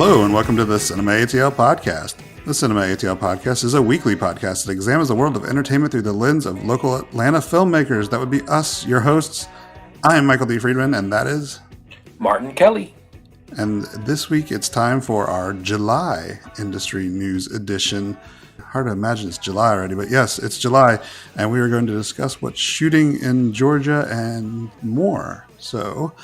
Hello and welcome to the Cinema ATL podcast. The Cinema ATL podcast is a weekly podcast that examines the world of entertainment through the lens of local Atlanta filmmakers. That would be us, your hosts. I am Michael D. Friedman, and that is Martin Kelly. And this week it's time for our July industry news edition. Hard to imagine it's July already, but yes, it's July, and we are going to discuss what's shooting in Georgia and more. So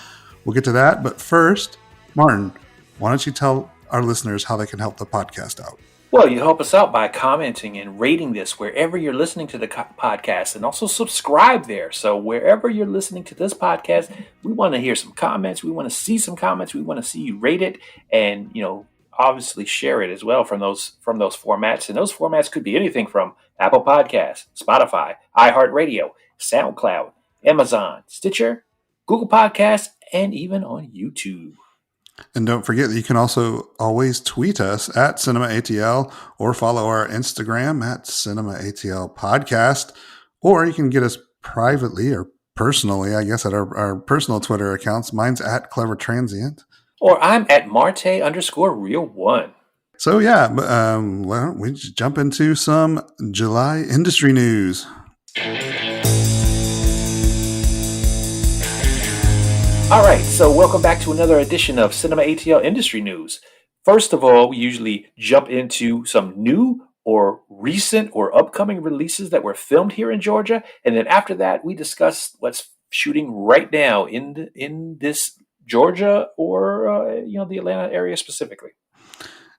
we'll get to that, but first, Martin, why don't you tell our listeners how they can help the podcast out? Well, you help us out by commenting and rating this wherever you're listening to the podcast, and also subscribe there. So wherever you're listening to this podcast, we want to hear some comments. We want to see some comments. We want to see you rate it, and obviously share it as well from those formats. And those formats could be anything from Apple Podcasts, Spotify, iHeartRadio, SoundCloud, Amazon, Stitcher, Google Podcasts, and even on YouTube. And don't forget that you can also always tweet us at CinemaATL or follow our Instagram at CinemaATL Podcast. Or you can get us privately or personally, I guess, at our personal Twitter accounts. Mine's at Clever Transient. Or I'm at Marte_Real1. So yeah, why don't we just jump into some July industry news. All right, so welcome back to another edition of Cinema ATL Industry News. First of all, we usually jump into some new or recent or upcoming releases that were filmed here in Georgia, and then after that, we discuss what's shooting right now in this Georgia or the Atlanta area specifically.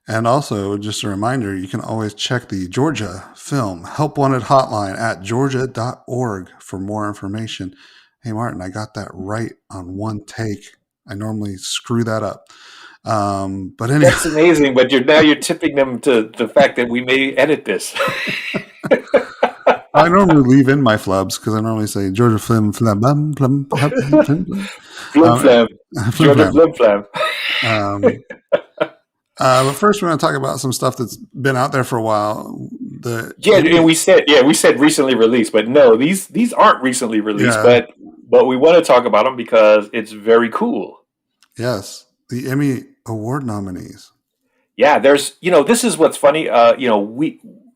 And also, just a reminder, you can always check the Georgia Film Help Wanted hotline at georgia.org for more information. Hey, Martin, I got that right on one take. I normally screw that up. But anyway. That's amazing, but you're tipping them to the fact that we may edit this. I normally leave in my flubs because I normally say Georgia Flim Flam Blum Plum Plum Flim Flam. Georgia Flim Flam. But first, we're going to talk about some stuff that's been out there for a while. And we said recently released, but no, these aren't recently released, but we want to talk about them because it's very cool. Yes, the Emmy Award nominees. Yeah, there's this is what's funny.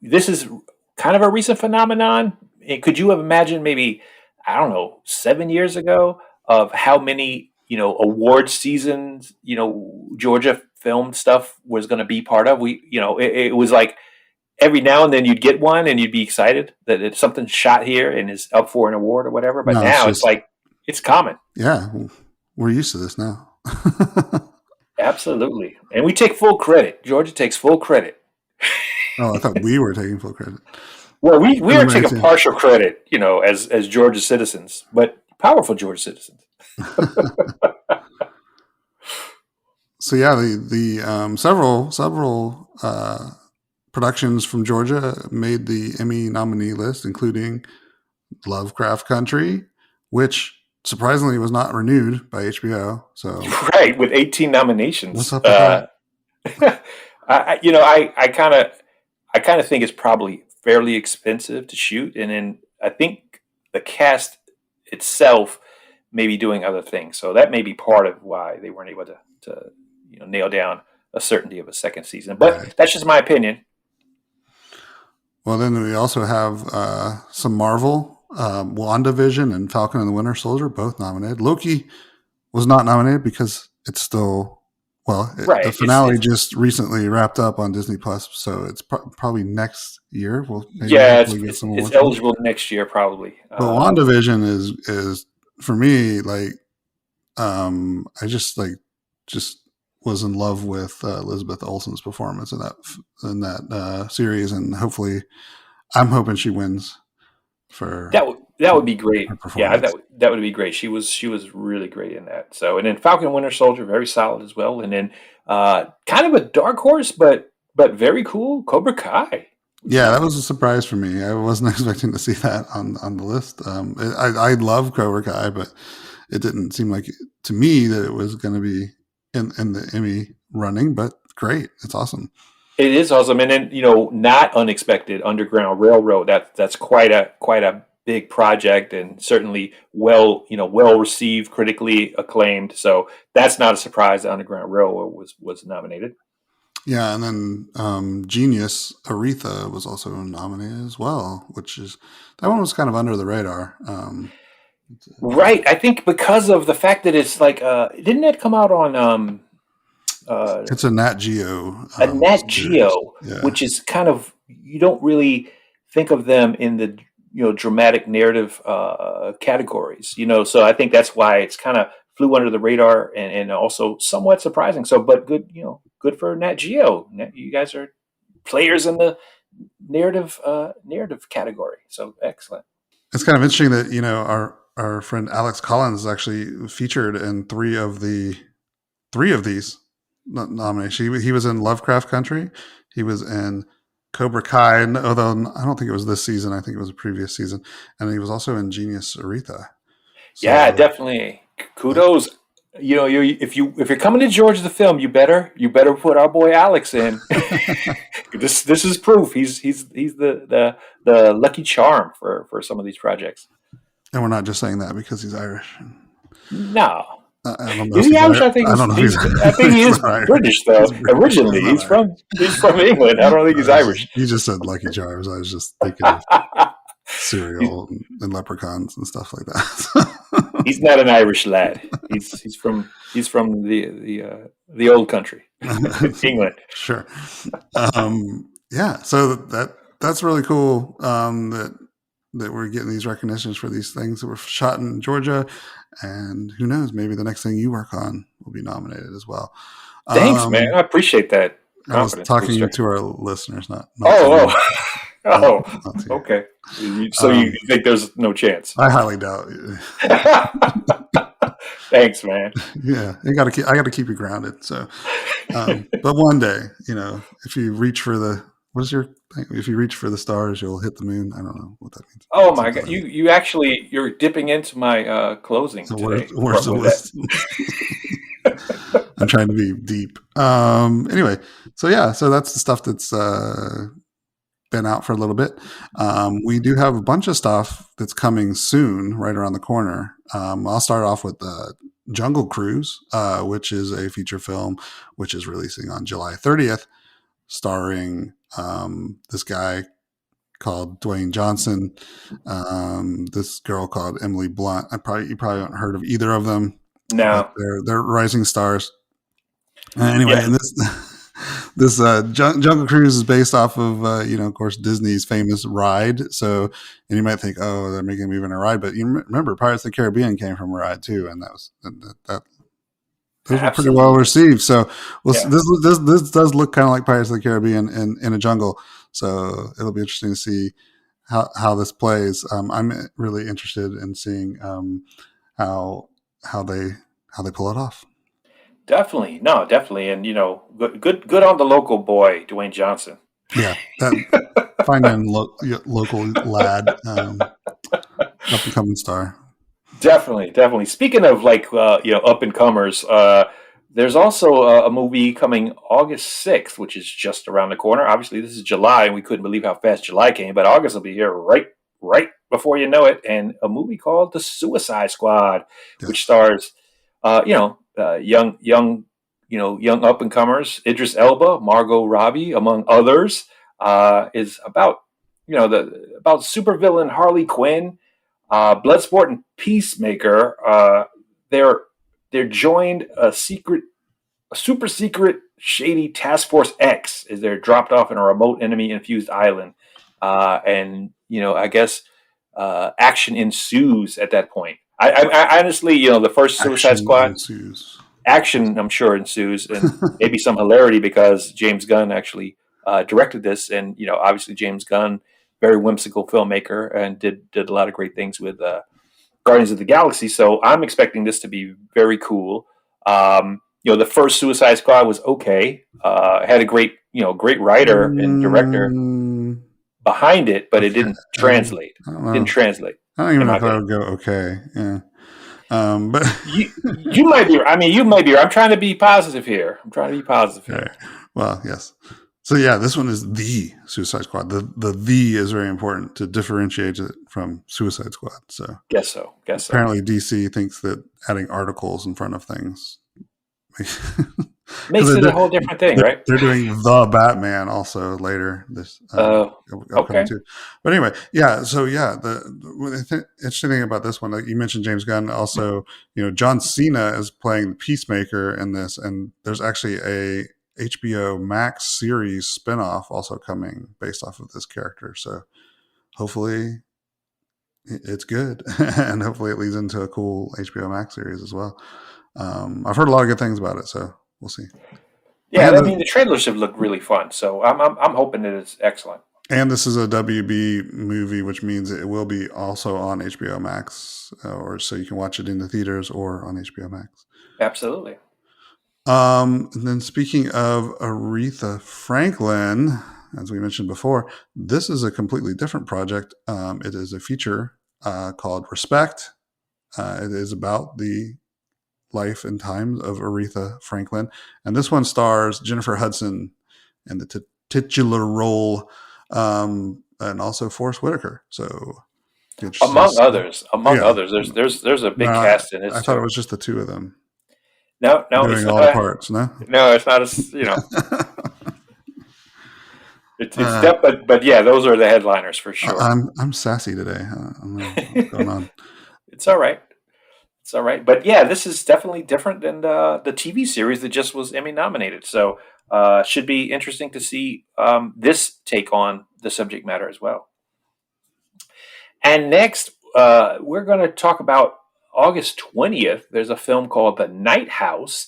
This is kind of a recent phenomenon. Could you have imagined maybe 7 years ago of how many award seasons Georgia film stuff was going to be part of? It was like every now and then you'd get one and you'd be excited that it's something shot here and is up for an award or whatever. But now it's like it's common. Yeah, we're used to this now. Absolutely, and we take full credit. Georgia takes full credit. Oh, I thought we were taking full credit. Well, we are taking partial credit, as Georgia citizens, but powerful Georgia citizens. So yeah, the several productions from Georgia made the Emmy nominee list, including Lovecraft Country, which surprisingly was not renewed by HBO. So right, with 18 nominations. What's up with that? I kind of think it's probably fairly expensive to shoot, and then I think the cast itself may be doing other things. So that may be part of why they weren't able to nail down a certainty of a second season. But That's just my opinion. Well, then we also have some Marvel, WandaVision and Falcon and the Winter Soldier, both nominated. Loki was not nominated because it's still, the finale just recently wrapped up on Disney Plus, so it's probably next year. It's eligible next year probably. But WandaVision is for me I just was in love with Elizabeth Olsen's performance in that series, and I'm hoping she wins for that would be great. Yeah, that would be great. She was really great in that. So, and then Falcon and Winter Soldier, very solid as well. And then kind of a dark horse, but very cool, Cobra Kai. Yeah, that was a surprise for me. I wasn't expecting to see that on the list. I love Cobra Kai, but it didn't seem like to me that it was going to be in the Emmy running, but great. It's awesome. It is awesome. And then, not unexpected, Underground Railroad. That's quite a big project, and certainly well received, critically acclaimed. So that's not a surprise that Underground Railroad was nominated. Yeah, and then Genius Aretha was also nominated as well, which is that one was kind of under the radar. Right. I think because of the fact that it's like, didn't it come out on uh, It's a Nat Geo a Nat series. Geo, Yeah, which is kind of, you don't really think of them in the dramatic narrative categories. So I think that's why it's kind of flew under the radar, and also somewhat surprising. So, but good, good for Nat Geo. You guys are players in the narrative category. So excellent. it's kind of interesting that our friend Alex Collins is actually featured in three of these nominations. He was in Lovecraft Country. He was in Cobra Kai, although I don't think it was this season. I think it was a previous season, and he was also in Genius Aretha. Yeah, So definitely. Kudos. If you're coming to Georgia the film, you better put our boy Alex in. This is proof. He's the lucky charm for some of these projects. and we're not just saying that because he's Irish. No, I don't know is if he he's Irish? I think I don't know if he's I think he he's is not Irish. British though. He's British. Originally, He's not Irish. he's from England. I don't think he's Irish. You just said Lucky Charms. I was just thinking of cereal and leprechauns and stuff like that. He's not an Irish lad. He's from the old country, England. Sure. Yeah. So that's really cool. That we're getting these recognitions for these things that were shot in Georgia, and who knows, maybe the next thing you work on will be nominated as well. Thanks, man. Um, I appreciate that I was confidence talking booster. to our listeners, not to Oh, you, oh, not to oh. you. Okay. So you think there's no chance? I highly doubt. Thanks, man. Yeah, I got to keep you grounded. So, but one day, if you reach for the what's your thing? If you reach for the stars, you'll hit the moon. I don't know what that means. Oh my Something God, like that. you're dipping into my closing So today. words of With that. wisdom. I'm trying to be deep. Anyway, so that's the stuff that's been out for a little bit. We do have a bunch of stuff that's coming soon, right around the corner. I'll start off with Jungle Cruise, which is a feature film which is releasing on July 30th, starring this guy called Dwayne Johnson, this girl called Emily Blunt. You probably haven't heard of either of them, but No. they're rising stars. Anyway, Yeah. and this Jungle Cruise is based off of of course Disney's famous ride. So, and you might think, oh, they're making a movie in a ride, but you remember Pirates of the Caribbean came from a ride too, and that those were pretty well Absolutely. received. So, Yeah. this does look kind of like Pirates of the Caribbean in a jungle. So it'll be interesting to see how this plays. I'm really interested in seeing how how they how they pull it off. Definitely. No, definitely. And good on the local boy, Dwayne Johnson. Yeah, that fine and local lad, up and coming star. Definitely. Speaking of like up and comers, there's also a movie coming August 6th, which is just around the corner. Obviously, this is July, and we couldn't believe how fast July came, but August will be here right before you know it. And a movie called The Suicide Squad, which Yes. stars, young up and comers, Idris Elba, Margot Robbie, among others. Is about about supervillain Harley Quinn, Bloodsport and Peacemaker. They're they're joined a super secret, shady Task Force X as they're dropped off in a remote enemy infused island, and I guess action ensues at that point. I honestly, the first Suicide Action Squad ensues. action, I'm sure, ensues, and maybe some hilarity because James Gunn actually directed this, and obviously James Gunn, very whimsical filmmaker, and did a lot of great things with Guardians of the Galaxy. So I'm expecting this to be very cool. The first Suicide Squad was okay. Had a great writer and director Mm, behind it, but it okay. didn't translate. I don't Didn't know. translate, I don't even in know my if I opinion. would go okay. Yeah. But You might be. I mean, you might be. I'm trying to be positive here. I'm trying to be positive all right. here. Well, yes. So yeah, this one is the Suicide Squad. The is very important to differentiate it from Suicide Squad. So Guess so. Guess so. apparently DC thinks that adding articles in front of things Makes it a whole different thing, right? they're doing the Batman also later this upcoming Okay. too. But anyway, yeah. So yeah, the interesting thing about this one, like you mentioned, James Gunn. Also, John Cena is playing the Peacemaker in this, and there's actually a HBO Max series spinoff also coming based off of this character. So hopefully it's good, and hopefully it leads into a cool HBO Max series as well. I've heard a lot of good things about it, so we'll see. Yeah, And I mean the trailers have looked really fun, so I'm hoping that it's excellent. this is a WB movie, which means it will be also on HBO Max, or so you can watch it in the theaters or on HBO Max. Absolutely. And then speaking of Aretha Franklin, as we mentioned before, this is a completely different project. It is a feature called Respect. It is about the life and times of Aretha Franklin. And this one stars Jennifer Hudson in the titular role, and also Forrest Whitaker. So good to Among yeah. others, there's a No, big cast in I this thought it too. was just the two of them No, no, it's doing not. all the parts. No, No, it's not as it's uh, step, but yeah, those are the headliners for sure. I'm sassy today. I don't know what's going on. It's all right. It's all right. But yeah, this is definitely different than the TV series that just was Emmy nominated. So should be interesting to see this take on the subject matter as well. And next, we're going to talk about August 20th. There's a film called The Night House.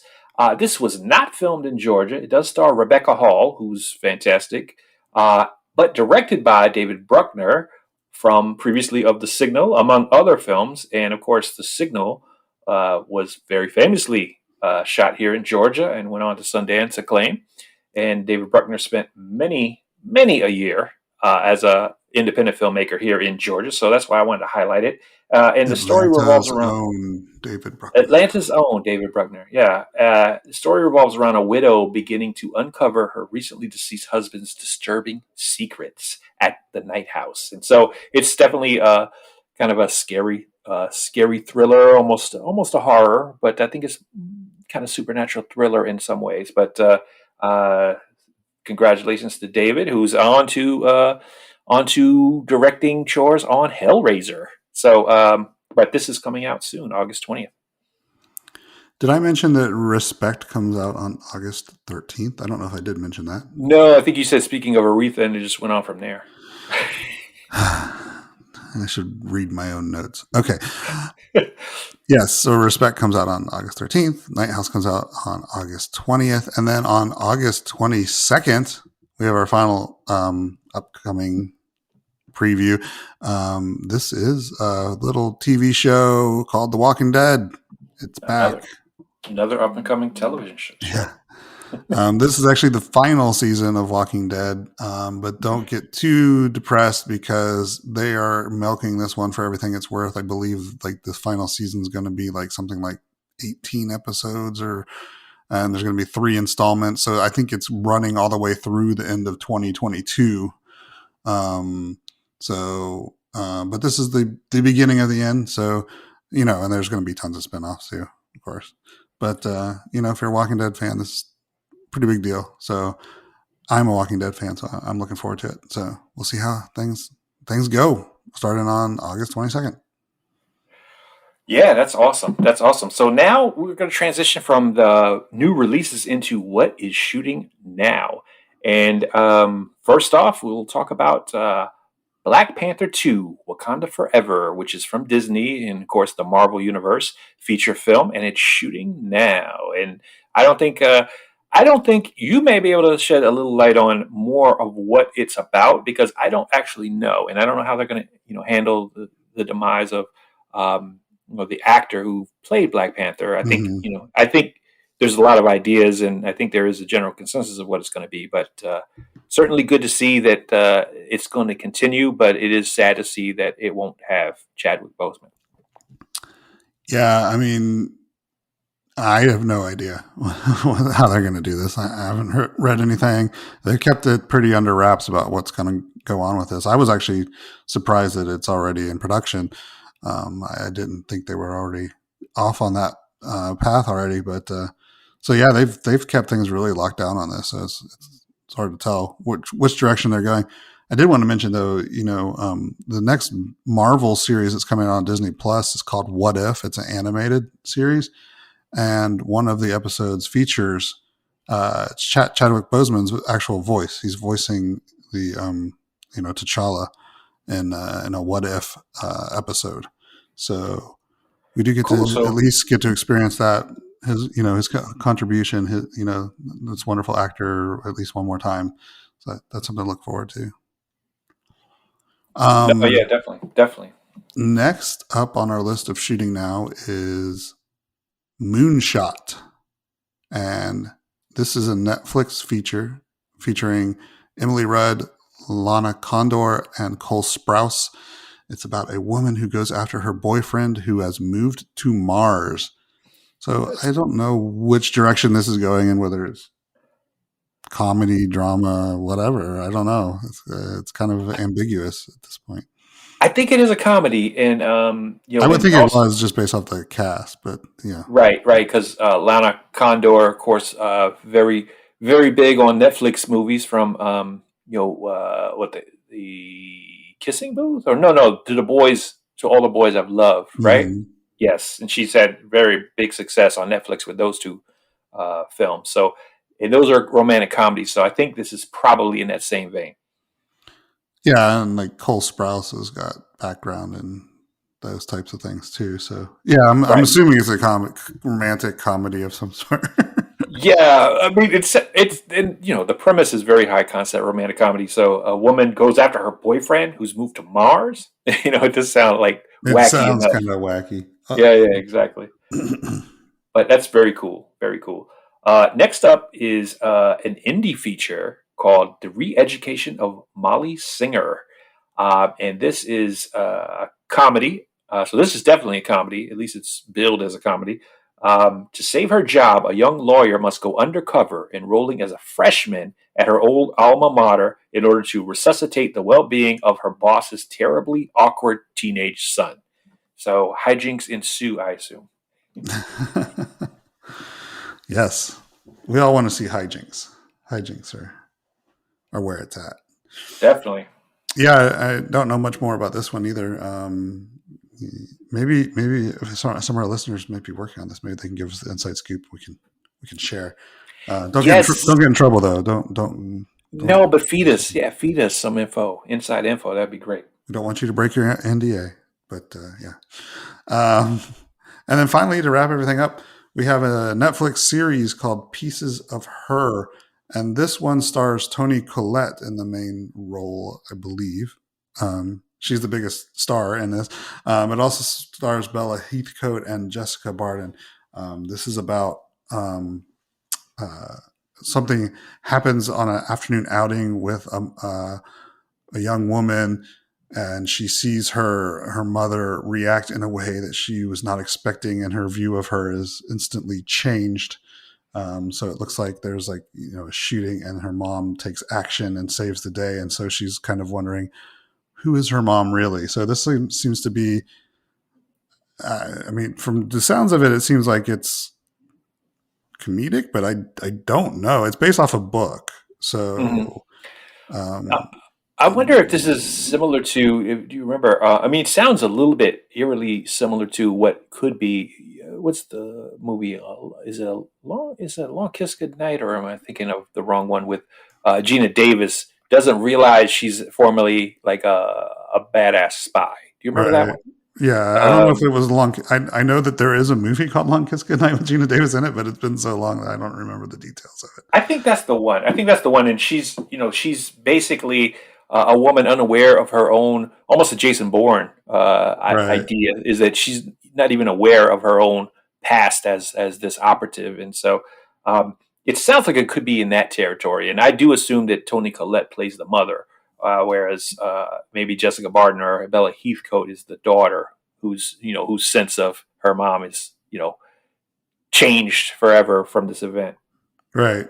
This was not filmed in Georgia. It does star Rebecca Hall, who's fantastic, but directed by David Bruckner from previously of The Signal, among other films. And of course, The Signal was very famously shot here in Georgia and went on to Sundance acclaim. And David Bruckner spent many a year as a independent filmmaker here in Georgia, so that's why I wanted to highlight it. And the story revolves Atlanta's around own David Bruckner. Atlanta's own David Bruckner. Yeah, the story revolves around a widow beginning to uncover her recently deceased husband's disturbing secrets at the night house, and so it's definitely kind of a scary thriller, almost a horror, but I think it's kind of supernatural thriller in some ways. But congratulations to David, who's on to directing chores on Hellraiser. So, but this is coming out soon, August 20th. Did I mention that Respect comes out on August 13th? I don't know if I did mention that. No, I think you said speaking of Aretha, and it just went on from there. I should read my own notes. Okay. Yes, so Respect comes out on August 13th. Night House comes out on August 20th. And then on August 22nd, we have our final upcoming preview. This is a little TV show called The Walking Dead. It's back. Another up and coming television show. Yeah. This is actually the final season of Walking Dead, but don't get too depressed because they are milking this one for everything it's worth. I believe like this final season is going to be like something like 18 episodes, and there's going to be 3 installments. So I think it's running all the way through the end of 2022. But this is the beginning of the end. So, and there's going to be tons of spinoffs too, of course. But, if you're a Walking Dead fan, this is pretty big deal. So I'm a Walking Dead fan, so I'm looking forward to it. So we'll see how things go starting on August 22nd. Yeah, that's awesome. That's awesome. So now we're going to transition from the new releases into what is shooting now. And first off, we'll talk about Black Panther 2, Wakanda Forever, which is from Disney and, of course, the Marvel Universe feature film, and it's shooting now. And I don't think you may be able to shed a little light on more of what it's about because I don't actually know, and I don't know how they're going to, handle the demise of, the actor who played Black Panther. I think there's a lot of ideas, and I think there is a general consensus of what it's going to be. But certainly good to see that it's going to continue. But it is sad to see that it won't have Chadwick Boseman. Yeah, I mean, I have no idea how they're going to do this. I haven't read anything. They've kept it pretty under wraps about what's going to go on with this. I was actually surprised that it's already in production. I didn't think they were already off on that path already, but So yeah, they've kept things really locked down on this. So it's hard to tell which direction they're going. I did want to mention though, the next Marvel series that's coming out on Disney Plus is called What If. It's an animated series, and one of the episodes features Chadwick Boseman's actual voice. He's voicing the T'Challa in a What If episode. So we do get to Cool. at So least get to experience that his contribution, his this wonderful actor at least one more time. So that's something to look forward to. no, yeah, Um, definitely, definitely. Next up on our list of shooting now is Moonshot, and this is a Netflix feature featuring Emily Rudd, Lana Condor, and Cole Sprouse. It's about a woman who goes after her boyfriend who has moved to Mars. So I don't know which direction this is going in, whether it's comedy, drama, whatever. I don't know. It's kind of ambiguous at this point. I think it is a comedy, and I would and think it also was just based off the cast, but yeah. right, right, because Lana Condor, of course, very very big on Netflix movies from what the Kissing Booth or no to the boys to all the boys I've loved, right? Hmm. Yes, and she's had very big success on Netflix with those two films. So, and those are romantic comedies. So I think this is probably in that same vein. Yeah, and like Cole Sprouse has got background in those types of things too. So yeah, I'm Right. assuming it's a romantic comedy of some sort. Yeah, I mean it's and the premise is very high concept romantic comedy. So a woman goes after her boyfriend who's moved to Mars. It does sound like It wacky sounds enough. kind of wacky. Yeah, yeah, exactly. But that's very cool. Very cool. Next up is an indie feature called "The Re-Education of Molly Singer," and this is a comedy. So this is definitely a comedy. At least it's billed as a comedy. To save her job, a young lawyer must go undercover, enrolling as a freshman at her old alma mater in order to resuscitate the well-being of her boss's terribly awkward teenage son. So hijinks ensue, I assume. Yes, we all want to see hijinks. Hijinks are where it's at. Definitely. Yeah, I don't know much more about this one either. Maybe if some of our listeners might be working on this. Maybe they can give us the inside scoop. We can share. Yes. Don't get in trouble though. Don't. No, but feed us. Yeah, feed us some info, inside info. That'd be great. We don't want you to break your NDA. But yeah. Um, and then finally, to wrap everything up, we have a Netflix series called Pieces of Her. And this one stars Toni Collette in the main role, I believe. She's the biggest star in this. It also stars Bella Heathcote and Jessica Barden. This is about uh, something happens on an afternoon outing with a young woman, and she sees her mother react in a way that she was not expecting, and her view of her is instantly changed. So it looks like there's a shooting, and her mom takes action and saves the day, and so she's kind of wondering who is her mom really. So this seems to be. I mean, from the sounds of it, it seems like it's comedic, but I don't know. It's based off a book, Hmm. so Uh, um, I wonder if this is similar to. Do you remember? I mean, it sounds a little bit eerily similar to what could be. What's the movie? Is it a long? Is it a Long Kiss Goodnight, or am I thinking of the wrong one? With Gina Davis doesn't realize she's formerly like a badass spy. Do you remember that right. one? Yeah, I don't know if it Um, was long. I know that there is a movie called Long Kiss Goodnight with Gina Davis in it, but it's been so long that I don't remember the details of it. I think that's the one. I think that's the one, and she's basically a woman unaware of her own, almost a Jason Bourne Right, idea, is that she's not even aware of her own past as this operative, and so it sounds like it could be in that territory. And I do assume that Toni Collette plays the mother, whereas maybe Jessica Barden or Bella Heathcote is the daughter, whose sense of her mom is changed forever from this event. right.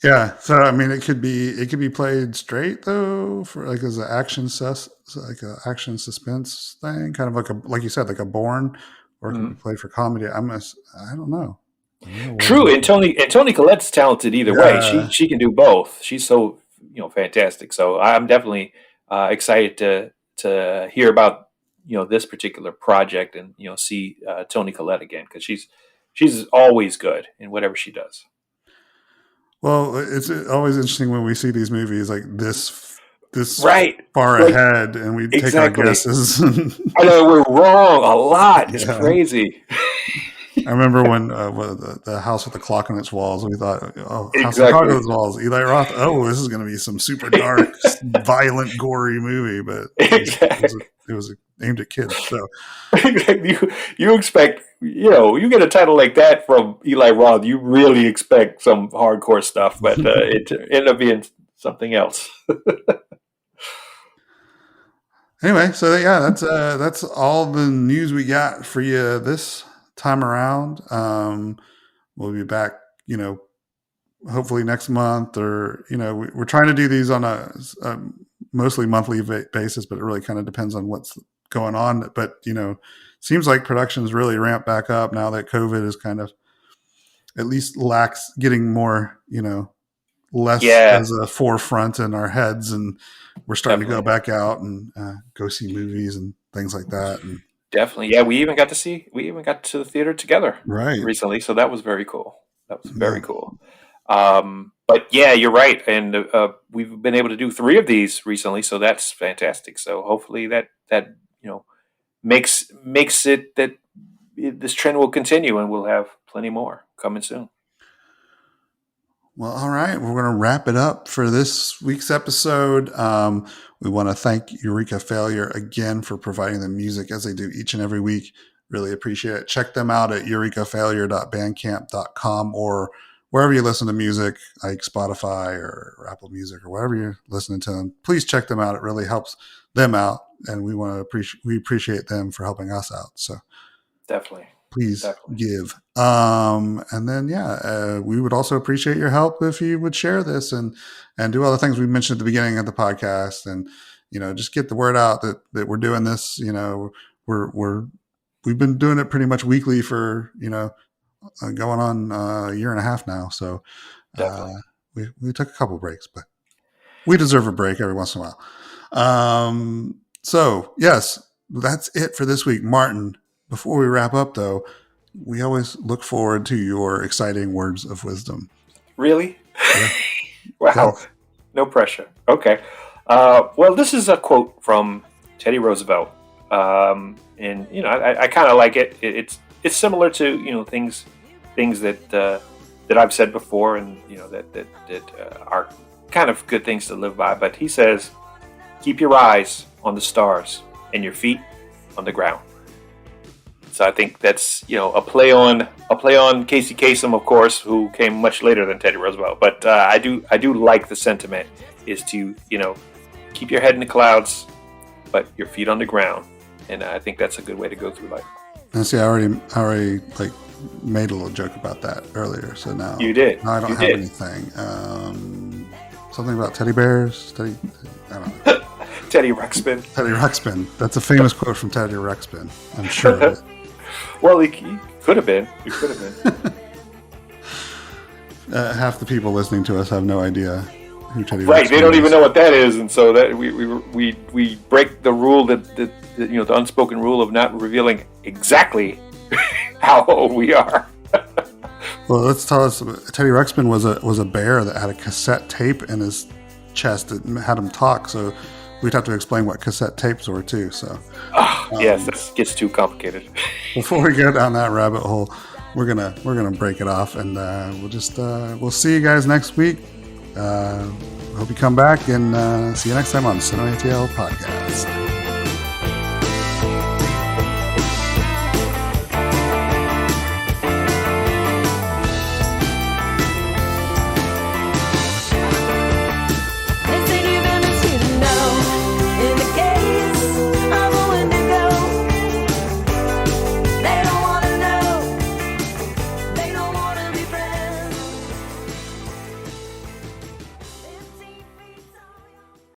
Yeah. So I mean, it could be played straight though, for like as an like a action suspense thing, kind of like you said, like a Bourne, or it could be Mhm. played for comedy. I don't know. True, and Tony Collette's talented either way. Yeah. She can do both. She's so fantastic. So I'm definitely excited to hear about this particular project and see Tony Collette again, because she's always good in whatever she does. Well, it's always interesting when we see these movies like this Right, far like ahead, and we take our exactly. guesses. I know we're wrong a lot. It's Yeah. crazy. I remember when the House with the Clock on its walls, we thought, oh, House with the Clock on Exactly. its walls, Eli Roth. Oh, this is going to be some super dark, violent, gory movie, but Exactly. it was aimed at kids. So you expect, you get a title like that from Eli Roth, you really expect some hardcore stuff, but it ended up being something else. anyway, so yeah, that's all the news we got for you this time around. We'll be back, hopefully next month, or we're trying to do these on a mostly monthly basis, but it really kind of depends on what's going on. But seems like production's really ramped back up now that COVID is kind of at least getting more, less Yeah, as a forefront in our heads, and we're starting to go definitely. back out and go see movies and things like that. And Definitely. Yeah, we even got to the theater together right, recently, so that was very cool. That was very yeah. cool. But yeah, you're right, and we've been able to do 3 of these recently, so that's fantastic. So hopefully that makes it that this trend will continue, and we'll have plenty more coming soon. Well, all right. We're going to wrap it up for this week's episode. We want to thank Eureka Failure again for providing the music as they do each and every week. Really appreciate it. Check them out at eurekafailure.bandcamp.com or wherever you listen to music, like Spotify or Apple Music or wherever you're listening to them. Please check them out. It really helps them out, and we appreciate them for helping us out. So Definitely. please Definitely. give. And then, we would also appreciate your help if you would share this and do all the things we mentioned at the beginning of the podcast, and, just get the word out that we're doing this. We've been doing it pretty much weekly for, going on a year and a half now. So, Definitely. we took a couple breaks, but we deserve a break every once in a while. So yes, that's it for this week, Martin. Before we wrap up, though, we always look forward to your exciting words of wisdom. Really? Yeah. Wow. Yes. No pressure. Okay. Well, this is a quote from Teddy Roosevelt, and I kind of like it. It's similar to things that I've said before, and that are kind of good things to live by. But he says, "Keep your eyes on the stars and your feet on the ground." So I think that's a play on Casey Kasem, of course, who came much later than Teddy Roosevelt. But I do like the sentiment is to keep your head in the clouds, but your feet on the ground, and I think that's a good way to go through life. And see, I already like made a little joke about that earlier. So now You did. I don't You have did. anything. Something about teddy bears. I don't know. Teddy Ruxpin. Teddy Ruxpin. That's a famous quote from Teddy Ruxpin. I'm sure of it. Well, he could have been. He could have been. Half the people listening to us have no idea who Teddy Right, Ruxpin they don't is. even know what that is, and so that we break the rule that the unspoken rule of not revealing exactly how old we are. Well, let's tell us. Teddy Ruxpin was a bear that had a cassette tape in his chest that had him talk. So we'd have to explain what cassette tapes were too. So Yes, this gets too complicated. before we go down that rabbit hole, we're gonna break it off, and we'll see you guys next week. Hope you come back, and see you next time on the Cinema ATL podcast.